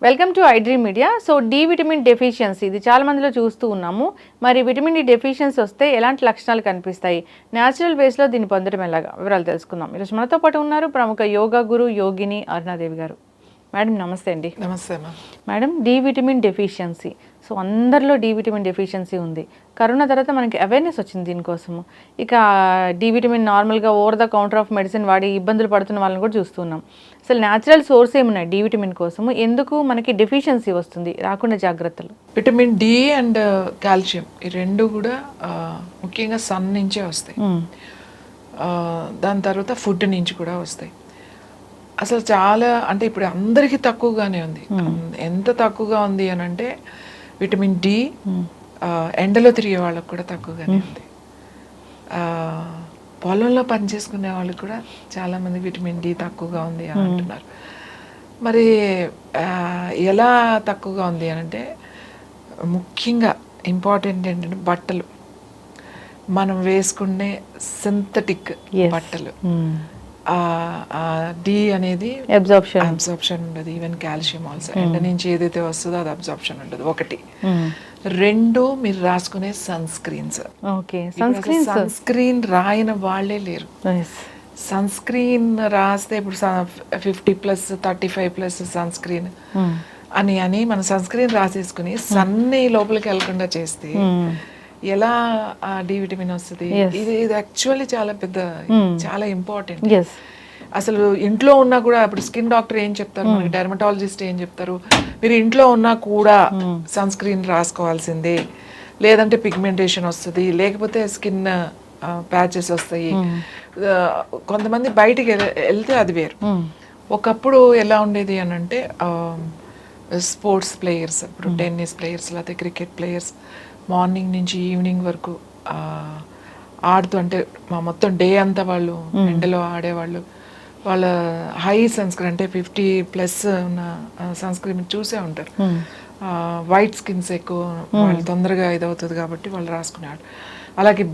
Welcome to iDream Media. So D vitamin deficiency ఇది చాలా మందిలో చూస్తూ ఉన్నాము. మరి విటమిన్ డి డెఫిషియన్సీ వస్తే ఎలాంటి లక్షణాలు కనిపిస్తాయి, న్యాచురల్ బేస్లో దీన్ని పొందడం ఎలాగా, వివరాలు తెలుసుకుందాం. ఈరోజు మనతో పాటు ఉన్నారు ప్రముఖ యోగా గురు యోగిని అరుణాదేవి గారు. మేడం నమస్తే అండి. నమస్తే madam, D vitamin deficiency, so అందరిలో డి విటమిన్ డెఫిషియన్సీ ఉంది. కరోనా తర్వాత మనకి అవేర్నెస్ వచ్చింది దీనికోసము. ఇక డి విటమిన్ నార్మల్గా over the counter of medicine వాడి ఇబ్బందులు పడుతున్న వాళ్ళని కూడా చూస్తున్నాం. అసలు న్యాచురల్ సోర్స్ ఏమున్నాయి డి విటమిన్ కోసము, ఎందుకు మనకి డెఫిషియన్సీ వస్తుంది, రాకుండా జాగ్రత్తలు? విటమిన్ డి అండ్ కాల్షియం ఈ రెండు కూడా ముఖ్యంగా సన్ నుంచే వస్తాయి. దాని తర్వాత ఫుడ్ నుంచి కూడా వస్తాయి. అసలు చాలా అంటే ఇప్పుడు అందరికీ తక్కువగానే ఉంది. ఎంత తక్కువగా ఉంది అని అంటే విటమిన్ డి ఎండలో తిరిగే వాళ్ళకు కూడా తక్కువగానే ఉంది. పొలంలో పనిచేసుకునే వాళ్ళకి కూడా చాలామంది విటమిన్ డి తక్కువగా ఉంది అని అంటున్నారు. మరి ఎలా తక్కువగా ఉంది అని అంటే ముఖ్యంగా ఇంపార్టెంట్ ఏంటంటే బట్టలు, మనం వేసుకునే సింథటిక్ బట్టలు, డి అనేది అబ్జార్ప్షన్ ఉండదు. ఈవెన్ కాల్షియం ఆల్సో ఎండ నుంచి ఏదైతే వస్తుందో అది అబ్జార్ప్షన్ ఉండదు. ఒకటి. రెండు, మీరు రాసుకునే సన్ స్క్రీన్స్. సన్ స్క్రీన్ రాయని వాళ్ళే లేరు. సన్ స్క్రీన్ రాస్తే ఇప్పుడు 50+, 35+ సన్ స్క్రీన్ అని మన సన్ స్క్రీన్ రాసేసుకుని సన్ని లోపలికి వెళ్లకుండా చేస్తే ఎలా డి విటమిన్ వస్తుంది? ఇది యాక్చువల్లీ చాలా పెద్ద, చాలా ఇంపార్టెంట్. అసలు ఇంట్లో ఉన్నా కూడా ఇప్పుడు స్కిన్ డాక్టర్ ఏం చెప్తారు, మనకి డెర్మటాలజిస్ట్ ఏం చెప్తారు, మీరు ఇంట్లో ఉన్నా కూడా సన్ స్క్రీన్ రాసుకోవాల్సిందే, లేదంటే పిగ్మెంటేషన్ వస్తుంది, లేకపోతే స్కిన్ ప్యాచెస్ వస్తాయి. కొంతమంది బయటికి వెళ్తే అది వేరు. ఒకప్పుడు ఎలా ఉండేది అని అంటే స్పోర్ట్స్ ప్లేయర్స్, ఇప్పుడు టెన్నిస్ ప్లేయర్స్ లేకపోతే క్రికెట్ ప్లేయర్స్ మార్నింగ్ నుంచి ఈవినింగ్ వరకు ఆడుతూ, అంటే మొత్తం డే అంతా వాళ్ళు ఎండలో ఆడేవాళ్ళు. వాళ్ళ హై సన్ స్క్రీన్ అంటే 50+ ఉన్న సన్ స్క్రీన్ చూసే ఉంటారు. వైట్ స్కిన్స్ ఎక్కువ, వాళ్ళు తొందరగా ఇదవుతుంది కాబట్టి వాళ్ళు రాసుకునేవాళ్ళు. అలాగే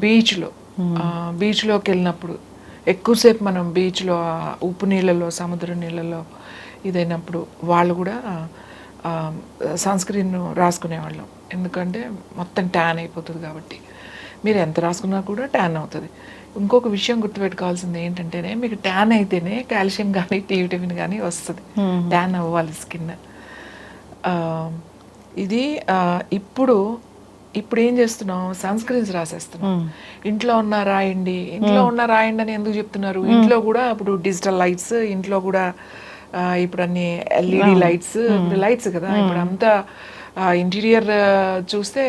బీచ్లోకి వెళ్ళినప్పుడు ఎక్కువసేపు మనం బీచ్లో ఉప్పు నీళ్ళలో, సముద్ర నీళ్ళలో ఇదైనప్పుడు వాళ్ళు కూడా సన్ స్క్రీన్ రాసుకునేవాళ్ళం. ఎందుకంటే మొత్తం ట్యాన్ అయిపోతుంది కాబట్టి. మీరు ఎంత రాసుకున్నా కూడా ట్యాన్ అవుతుంది. ఇంకొక విషయం గుర్తుపెట్టుకోవాల్సింది ఏంటంటేనే, మీకు ట్యాన్ అయితేనే కాల్షియం కానీ డి విటమిన్ కానీ వస్తుంది. ట్యాన్ అవ్వాలి స్కిన్. ఇది ఇప్పుడు ఏం చేస్తున్నాం, సన్ స్క్రీన్స్ రాసేస్తున్నాం. ఇంట్లో ఉన్న రాయండి అని ఎందుకు చెప్తున్నారు? ఇంట్లో కూడా ఇప్పుడు డిజిటల్ లైట్స్, ఇంట్లో కూడా ఇప్పుడు అన్ని ఎల్ఈడి లైట్స్ కదా. ఇప్పుడు అంతా ఇంటీరియర్ చూస్తే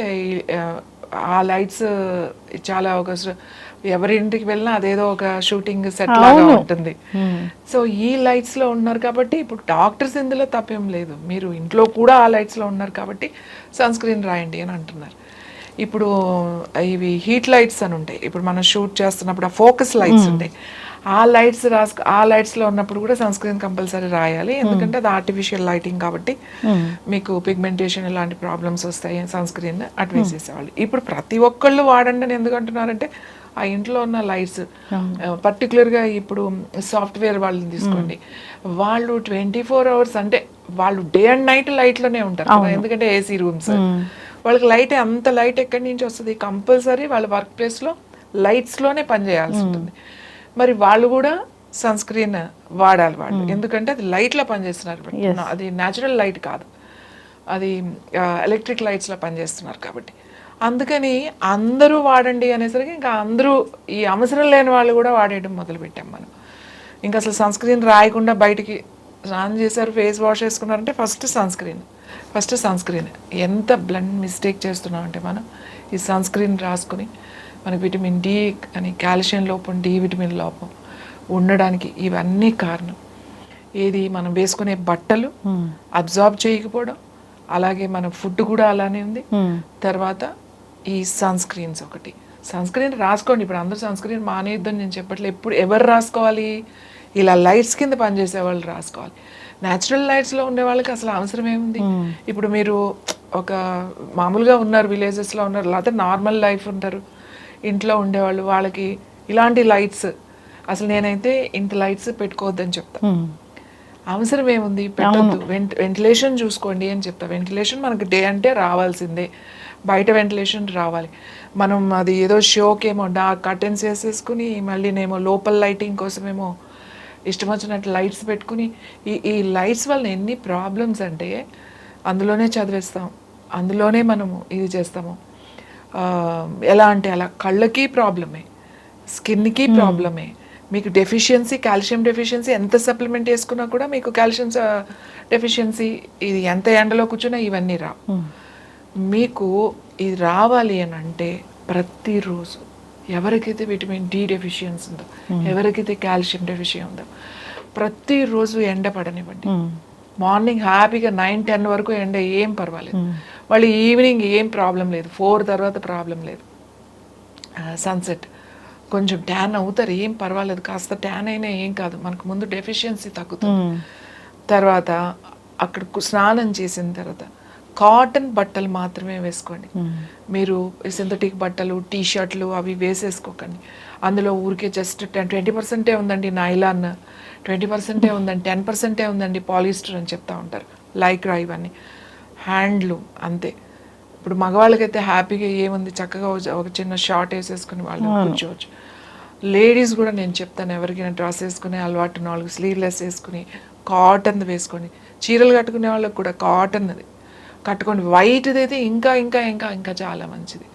ఆ లైట్స్ చాలా ఎవరి ఇంటికి వెళ్ళినా అదేదో ఒక షూటింగ్ సెట్ లాగా ఉంటుంది. సో ఈ లైట్స్ లో ఉన్నారు కాబట్టి ఇప్పుడు డాక్టర్స్ ఇందులో తప్పేం లేదు, మీరు ఇంట్లో కూడా ఆ లైట్స్ లో ఉన్నారు కాబట్టి సన్ స్క్రీన్ రాయండి అని అంటున్నారు. ఇప్పుడు ఇవి హీట్ లైట్స్ అని ఉంటాయి. ఇప్పుడు మనం షూట్ చేస్తున్నప్పుడు ఆ ఫోకస్ లైట్స్ ఉంటాయి. ఆ లైట్స్లో ఉన్నప్పుడు కూడా సన్ స్క్రీన్ కంపల్సరీ రాయాలి. ఎందుకంటే అది ఆర్టిఫిషియల్ లైటింగ్ కాబట్టి మీకు పిగ్మెంటేషన్ ఇలాంటి ప్రాబ్లమ్స్ వస్తాయి. సన్ స్క్రీన్ అటు వేసేసేవాళ్ళు. ఇప్పుడు ప్రతి ఒక్కళ్ళు వాడండి అని ఎందుకు అంటున్నారంటే, ఆ ఇంట్లో ఉన్న లైట్స్, పర్టికులర్గా ఇప్పుడు సాఫ్ట్వేర్ వాళ్ళని తీసుకోండి, వాళ్ళు 24 hours అంటే వాళ్ళు డే అండ్ నైట్ లైట్లోనే ఉంటారు కదా. ఎందుకంటే ఏసీ రూమ్స్, వాళ్ళకి లైట్, అంత లైట్ ఎక్కడి నుంచి వస్తుంది? కంపల్సరీ వాళ్ళ వర్క్ ప్లేస్లో లైట్స్లోనే పనిచేయాల్సి ఉంటుంది. మరి వాళ్ళు కూడా సన్ స్క్రీన్ వాడాలి వాళ్ళు, ఎందుకంటే అది లైట్లో పనిచేస్తున్నారు. అది న్యాచురల్ లైట్ కాదు, అది ఎలక్ట్రిక్ లైట్స్లో పనిచేస్తున్నారు కాబట్టి. అందుకని అందరూ వాడండి అనేసరికి ఇంకా అందరూ, ఈ అవసరం లేని వాళ్ళు కూడా వాడేయడం మొదలుపెట్టాం మనం. ఇంకా అసలు సన్ స్క్రీన్ రాయకుండా బయటికి స్నానం చేశారు, ఫేస్ వాష్ వేసుకున్నారంటే ఫస్ట్ సన్ స్క్రీన్. ఎంత బ్లండ్ మిస్టేక్ చేస్తున్నాం అంటే మనం ఈ సన్ స్క్రీన్ రాసుకుని మనకి విటమిన్ డి అని, కాల్షియం లోపం, డి విటమిన్ లోపం ఉండడానికి ఇవన్నీ కారణం. ఏది, మనం వేసుకునే బట్టలు అబ్జార్బ్ చేయకపోవడం, అలాగే మన ఫుడ్ కూడా అలానే ఉంది. తర్వాత ఈ సన్ స్క్రీన్స్ ఒకటి. సన్ స్క్రీన్ రాసుకోండి. ఇప్పుడు అందరూ సన్ స్క్రీన్ మానేద్దని నేను చెప్పట్లేదు. ఎప్పుడు ఎవరు రాసుకోవాలి? ఇలా లైట్స్ కింద పనిచేసే వాళ్ళు రాసుకోవాలి. న్యాచురల్ లైట్స్లో ఉండే వాళ్ళకి అసలు అవసరం ఏముంది? ఇప్పుడు మీరు ఒక మామూలుగా ఉన్నారు, విలేజెస్లో ఉన్నారు, లేకపోతే నార్మల్ లైఫ్ ఉంటారు, ఇంట్లో ఉండేవాళ్ళు, వాళ్ళకి ఇలాంటి లైట్స్, అసలు నేనైతే ఇంత లైట్స్ పెట్టుకోవద్దని చెప్తాను. అవసరం ఏముంది, పెట్టద్దు. వెంటిలేషన్ చూసుకోండి అని చెప్తా. వెంటిలేషన్ మనకు డే అంటే రావాల్సిందే, బయట వెంటిలేషన్ రావాలి. మనం అది ఏదో షోకేమో కర్టెన్స్ వేసేసుకుని మళ్ళీ నేమో లోపల లైటింగ్ కోసమేమో ఇష్టం వచ్చినట్టు లైట్స్ పెట్టుకుని ఈ లైట్స్ వల్ల ఎన్ని ప్రాబ్లమ్స్ అంటే అందులోనే చదివేస్తాం, అందులోనే మనము ఇది చేస్తాము. ఎలా అంటే అలా కళ్ళకి ప్రాబ్లమే, స్కిన్కి ప్రాబ్లమే. మీకు డెఫిషియన్సీ, కాల్షియం డెఫిషియన్సీ ఎంత సప్లిమెంట్ చేసుకున్నా కూడా మీకు కాల్షియం డెఫిషియన్సీ, ఇది ఎంత ఎండలో కూర్చున్నా ఇవన్నీ రావు. మీకు ఇది రావాలి అని అంటే ప్రతిరోజు ఎవరికైతే విటమిన్ డి డెఫిషియన్సీ ఉందో, ఎవరికైతే కాల్షియం డెఫిషియన్ ఉందో, ప్రతిరోజు ఎండ పడనివ్వండి. మార్నింగ్ హ్యాపీగా 9-10 వరకు ఎండ ఏం పర్వాలేదు. వాళ్ళు ఈవినింగ్ ఏం ప్రాబ్లం లేదు, 4 తర్వాత ప్రాబ్లం లేదు. సన్సెట్ కొంచెం ట్యాన్ అవుతారు, ఏం పర్వాలేదు, కాస్త ట్యాన్ అయినా ఏం కాదు, మనకు ముందు డెఫిషియన్సీ తగ్గుతుంది. తర్వాత అక్కడ స్నానం చేసిన తర్వాత కాటన్ బట్టలు మాత్రమే వేసుకోండి. మీరు సింథటిక్ బట్టలు, టీ షర్ట్లు అవి వేసేసుకోకండి. అందులో ఊరికే జస్ట్ 20% ఉందండి నైలాన్, 20% ఉందండి, 10% ఉందండి పాలిస్టర్ అని చెప్తా ఉంటారు, లైక్రా ఇవన్నీ. హ్యాండ్లూమ్ అంతే. ఇప్పుడు మగవాళ్ళకైతే హ్యాపీగా ఏముంది, చక్కగా ఒక చిన్న షార్ట్ వేసేసుకుని వాళ్ళు కూర్చోవచ్చు. లేడీస్ కూడా నేను చెప్తాను, ఎవరికైనా డ్రెస్ వేసుకునే అలవాటు 4 స్లీవ్లెస్ వేసుకుని కాటన్ వేసుకోండి. చీరలు కట్టుకునే వాళ్ళకి కూడా కాటన్ది కట్టుకోండి. వైట్ది అయితే ఇంకా ఇంకా ఇంకా ఇంకా చాలా మంచిది.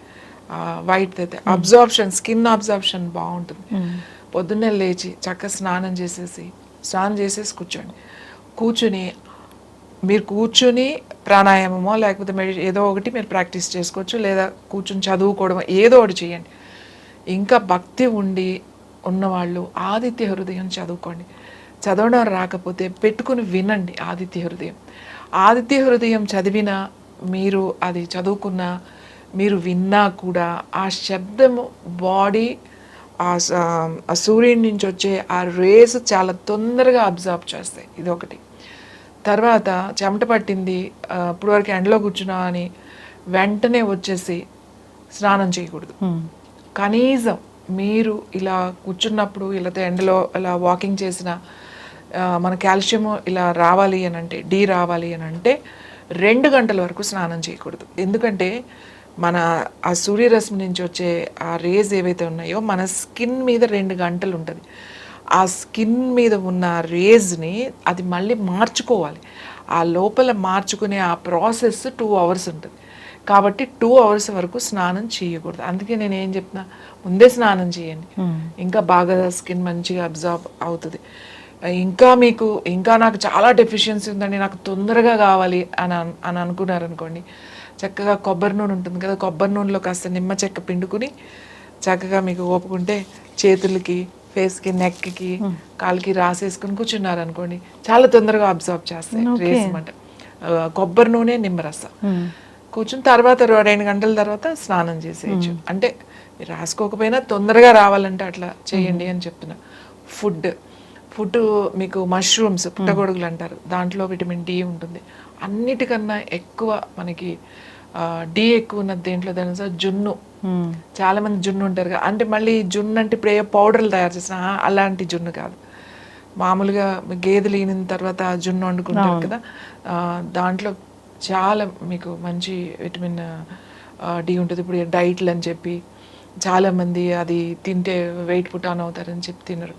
వైట్ది అయితే అబ్జార్ప్షన్, స్కిన్ అబ్జార్ప్షన్ బాగుంటుంది. పొద్దున్నే లేచి చక్కగా స్నానం చేసేసి కూర్చొని మీరు కూర్చుని ప్రాణాయామమో లేకపోతే ఏదో ఒకటి మీరు ప్రాక్టీస్ చేసుకోవచ్చు, లేదా కూర్చుని చదువుకోవడం ఏదో ఒకటి చేయండి. ఇంకా భక్తి ఉన్నవాళ్ళు ఆదిత్య హృదయం చదువుకోండి. చదవడం రాకపోతే పెట్టుకుని వినండి ఆదిత్య హృదయం చదివినా, మీరు అది చదువుకున్నా, మీరు విన్నా కూడా ఆ శబ్దము బాడీ ఆ సూర్యుడి నుంచి వచ్చే ఆ రేస్ చాలా తొందరగా అబ్జర్వ్ చేస్తాయి. ఇది ఒకటి. తర్వాత చెమట పట్టింది, ఇప్పుడు వరకు ఎండలో కూర్చున్నా అని వెంటనే వచ్చేసి స్నానం చేయకూడదు. కనీసం మీరు ఇలా కూర్చున్నప్పుడు ఇలా ఎండలో ఇలా వాకింగ్ చేసిన మన కాల్షియం ఇలా రావాలి అని అంటే, డి రావాలి అని అంటే 2 గంటల వరకు స్నానం చేయకూడదు. ఎందుకంటే మన ఆ సూర్యరశ్మి నుంచి వచ్చే ఆ రేస్ ఏవైతే ఉన్నాయో మన స్కిన్ మీద 2 గంటలు ఉంటుంది. ఆ స్కిన్ మీద ఉన్న రేస్ని అది మళ్ళీ మార్చుకోవాలి. ఆ లోపల మార్చుకునే ఆ ప్రాసెస్ 2 అవర్స్ ఉంటుంది. కాబట్టి 2 అవర్స్ వరకు స్నానం చేయకూడదు. అందుకే నేను ఏం చెప్తున్నా, ముందే స్నానం చేయండి, ఇంకా బాగా స్కిన్ మంచిగా అబ్జర్వ్ అవుతుంది. ఇంకా నాకు చాలా డెఫిషియన్సీ ఉందండి, నాకు తొందరగా కావాలి అని అనుకున్నారనుకోండి, చక్కగా కొబ్బరి నూనె ఉంటుంది కదా, కొబ్బరి నూనెలో కాస్త నిమ్మ చెక్క పిండుకుని చక్కగా మీకు ఓపుకుంటే చేతులకి, ఫేస్కి, నెక్కి, కాళ్ళకి రాసేసుకుని కూర్చున్నారనుకోండి, చాలా తొందరగా అబ్జర్వ్ చేస్తాయి రేస్ అన్నమాట. కొబ్బరి నూనె, నిమ్మరసం కూర్చుని తర్వాత 2 గంటల తర్వాత స్నానం చేసేయచ్చు. అంటే మీరు రాసుకోకపోయినా తొందరగా రావాలంటే అట్లా చేయండి అని చెప్తున్నా. ఫుడ్ మీకు మష్రూమ్స్, పుట్టగొడుగులు అంటారు, దాంట్లో విటమిన్ డి ఉంటుంది. అన్నిటికన్నా ఎక్కువ మనకి డి ఎక్కువ ఉన్నది దేంట్లో తెలుసా? జున్ను. చాలా మంది జున్ను ఉంటారు కదా, అంటే మళ్ళీ జున్ను అంటే ఇప్పుడు ఏ పౌడర్లు తయారు చేసిన అలాంటి జున్ను కాదు, మామూలుగా గేదెలు ఈనిన తర్వాత జున్ను వండుకుంటారు కదా, దాంట్లో చాలా మీకు మంచి విటమిన్ డి ఉంటుంది. ఇప్పుడు డైట్లు అని చెప్పి చాలామంది అది తింటే వెయిట్ పుట్ ఆన్ అవుతారని చెప్పి తినరు.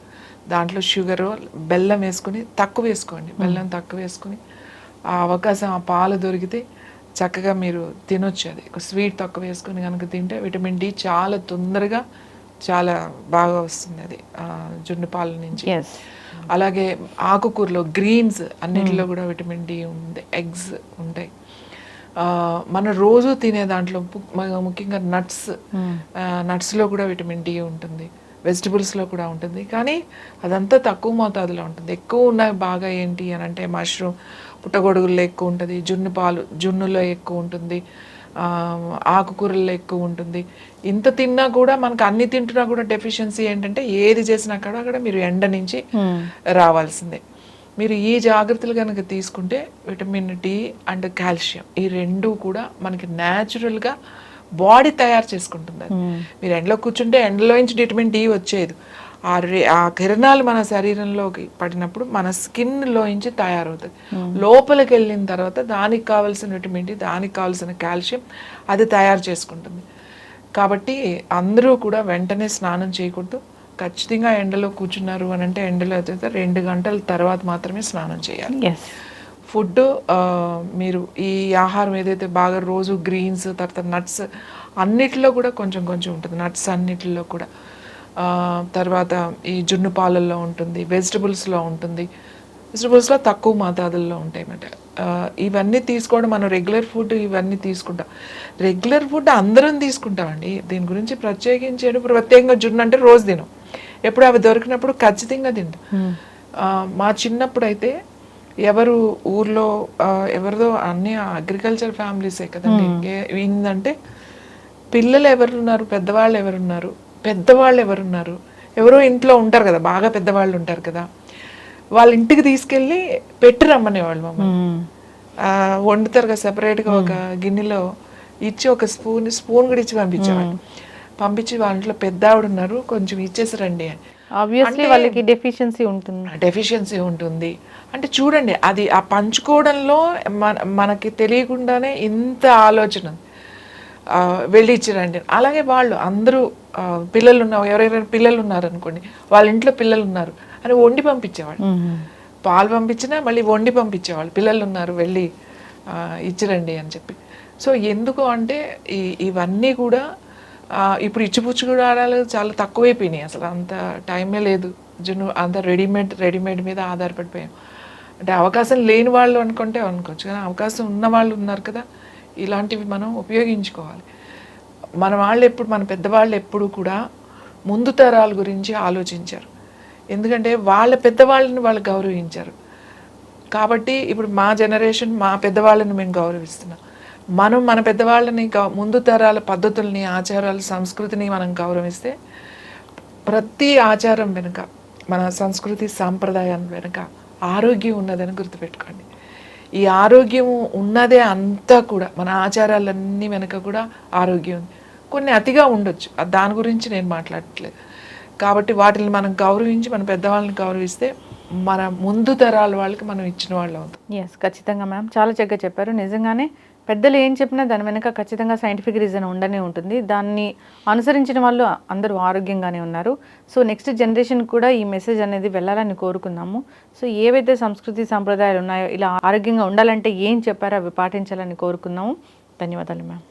దాంట్లో షుగరు, బెల్లం వేసుకుని తక్కువ వేసుకోండి, బెల్లం తక్కువ వేసుకుని ఆ అవకాశం, ఆ పాలు దొరికితే చక్కగా మీరు తినొచ్చు. అది స్వీట్ తక్కువ వేసుకుని కనుక తింటే విటమిన్ డి చాలా తొందరగా చాలా బాగా వస్తుంది అది జున్ను పాల నుంచి. అలాగే ఆకుకూరలో గ్రీన్స్ అన్నిటిలో కూడా విటమిన్ డి ఉంది. ఎగ్స్ ఉంటాయి. మన రోజు తినే దాంట్లో ముఖ్యంగా నట్స్లో కూడా విటమిన్ డి ఉంటుంది, వెజిటబుల్స్లో కూడా ఉంటుంది. కానీ అదంతా తక్కువ మోతాదులో ఉంటుంది. ఎక్కువ ఉన్నాయి బాగా ఏంటి అని అంటే మష్రూమ్, పుట్టగొడుగుల్లో ఎక్కువ ఉంటుంది, జున్నులో ఎక్కువ ఉంటుంది, ఆకుకూరల్లో ఎక్కువ ఉంటుంది. ఇంత తిన్నా కూడా మనకు అన్ని తింటున్నా కూడా డెఫిషియన్సీ ఏంటంటే ఏది చేసినా కూడా అక్కడ మీరు ఎండ నుంచి రావాల్సిందే. మీరు ఈ జాగ్రత్తలు కనుక తీసుకుంటే విటమిన్ డి అండ్ కాల్షియం ఈ 2 కూడా మనకి న్యాచురల్గా బాడీ తయారు చేసుకుంటుంది. మీరు ఎండలో కూర్చుంటే ఎండలో నుంచి విటమిన్ డి వచ్చేది, ఆ కిరణాలు మన శరీరంలోకి పడినప్పుడు మన స్కిన్లోంచి తయారవుతుంది. లోపలికి వెళ్ళిన తర్వాత దానికి కావాల్సిన విటమిన్ డి, దానికి కావాల్సిన కాల్షియం అది తయారు చేసుకుంటుంది. కాబట్టి అందరూ కూడా వెంటనే స్నానం చేయకూడదు. ఖచ్చితంగా ఎండలో కూర్చున్నారు అని అంటే ఎండలో అయితే 2 గంటల తర్వాత మాత్రమే స్నానం చేయాలి. ఎస్. ఫుడ్ మీరు ఈ ఆహారం ఏదైతే బాగా రోజు గ్రీన్స్, తర్వాత నట్స్ అన్నిటిలో కూడా కొంచెం కొంచెం ఉంటుంది. నట్స్ అన్నిటిలో కూడా తర్వాత ఈ జున్ను పాలల్లో ఉంటుంది, వెజిటబుల్స్లో ఉంటుంది. వెజిటబుల్స్లో తక్కువ మోతాదుల్లో ఉంటాయి అన్నమాట. ఇవన్నీ తీసుకోవడం మనం రెగ్యులర్ ఫుడ్ ఇవన్నీ తీసుకుంటాం. రెగ్యులర్ ఫుడ్ అందరం తీసుకుంటామండి. దీని గురించి ప్రత్యేకంగా జున్ను అంటే రోజు తినం. ఎప్పుడు అవి దొరికినప్పుడు ఖచ్చితంగా తింటాం. మా చిన్నప్పుడు అయితే ఎవరు ఊర్లో ఎవరిదో అన్ని అగ్రికల్చర్ ఫ్యామిలీసే కదండి. ఏంటంటే పిల్లలు ఎవరున్నారు, పెద్దవాళ్ళు ఎవరున్నారు, ఎవరో ఇంట్లో ఉంటారు కదా, బాగా పెద్దవాళ్ళు ఉంటారు కదా, వాళ్ళ ఇంటికి తీసుకెళ్ళి పెట్టి రమ్మనేవాళ్ళు మమ్మల్ని. వండుతారు కదా సెపరేట్గా ఒక గిన్నెలో ఇచ్చి ఒక స్పూన్ కూడా ఇచ్చి పంపించి వాళ్ళ ఇంట్లో పెద్ద ఆవిడ ఉన్నారు, కొంచెం ఇచ్చేసి రండి అని. ఆబ్వియస్లీ వాళ్ళకి డెఫిషియన్సీ ఉంటుంది. అంటే చూడండి, అది ఆ పంచుకోవడంలో మనకి తెలియకుండానే ఇంత ఆలోచన వెళ్ళి ఇచ్చిరండి. అలాగే వాళ్ళు అందరూ పిల్లలు ఎవరైనా పిల్లలు ఉన్నారు అనుకోండి, వాళ్ళ ఇంట్లో పిల్లలు ఉన్నారు అని వండి పంపించేవాళ్ళు. పాలు పంపించినా మళ్ళీ వండి పంపించేవాళ్ళు, పిల్లలు ఉన్నారు వెళ్ళి ఇచ్చిరండి అని చెప్పి. సో ఎందుకు అంటే ఇవన్నీ కూడా ఇప్పుడు ఇచ్చిపుచ్చు కూడా ఆడాలి చాలా తక్కువైపోయినాయి. అసలు అంత టైమే లేదు. అంత రెడీమేడ్ మీద ఆధారపడిపోయాం. అంటే అవకాశం లేని వాళ్ళు అనుకోవచ్చు, కానీ అవకాశం ఉన్న వాళ్ళు ఉన్నారు కదా, ఇలాంటివి మనం ఉపయోగించుకోవాలి. మన పెద్దవాళ్ళు ఎప్పుడు కూడా ముందు తరాల గురించి ఆలోచించారు. ఎందుకంటే వాళ్ళ పెద్దవాళ్ళని వాళ్ళు గౌరవించారు. కాబట్టి ఇప్పుడు మా జనరేషన్ మా పెద్దవాళ్ళని మేము గౌరవిస్తున్నాం. మనం మన పెద్దవాళ్ళని ముందు తరాల పద్ధతుల్ని, ఆచారాలు, సంస్కృతిని మనం గౌరవిస్తే ప్రతి ఆచారం వెనుక, మన సంస్కృతి సాంప్రదాయం వెనుక ఆరోగ్యం ఉన్నదని గుర్తుపెట్టుకోండి. ఈ ఆరోగ్యం ఉన్నదే అంతా కూడా, మన ఆచారాలన్నీ వెనుక కూడా ఆరోగ్యం ఉంది. కొన్ని అతిగా ఉండొచ్చు, దాని గురించి నేను మాట్లాడట్లేదు. కాబట్టి వాటిని మనం గౌరవించి, మన పెద్దవాళ్ళని గౌరవిస్తే మన ముందు తరాల వాళ్ళకి మనం ఇచ్చిన వాళ్ళు అవుతాం. ఎస్, ఖచ్చితంగా మ్యామ్, చాలా చక్కగా చెప్పారు. నిజంగానే పెద్దలు ఏం చెప్పినా దాని వెనక ఖచ్చితంగా సైంటిఫిక్ రీజన్ ఉండనే ఉంటుంది. దాన్ని అనుసరించిన వాళ్ళు అందరూ ఆరోగ్యంగానే ఉన్నారు. సో నెక్స్ట్ జనరేషన్ కూడా ఈ మెసేజ్ అనేది వెళ్ళాలని కోరుకుందాము. సో ఏవైతే సంస్కృతి సాంప్రదాయాలు ఉన్నాయో ఇలా ఆరోగ్యంగా ఉండాలంటే ఏం చెప్పారో అవి పాటించాలని కోరుకుందాము. ధన్యవాదాలు మ్యామ్.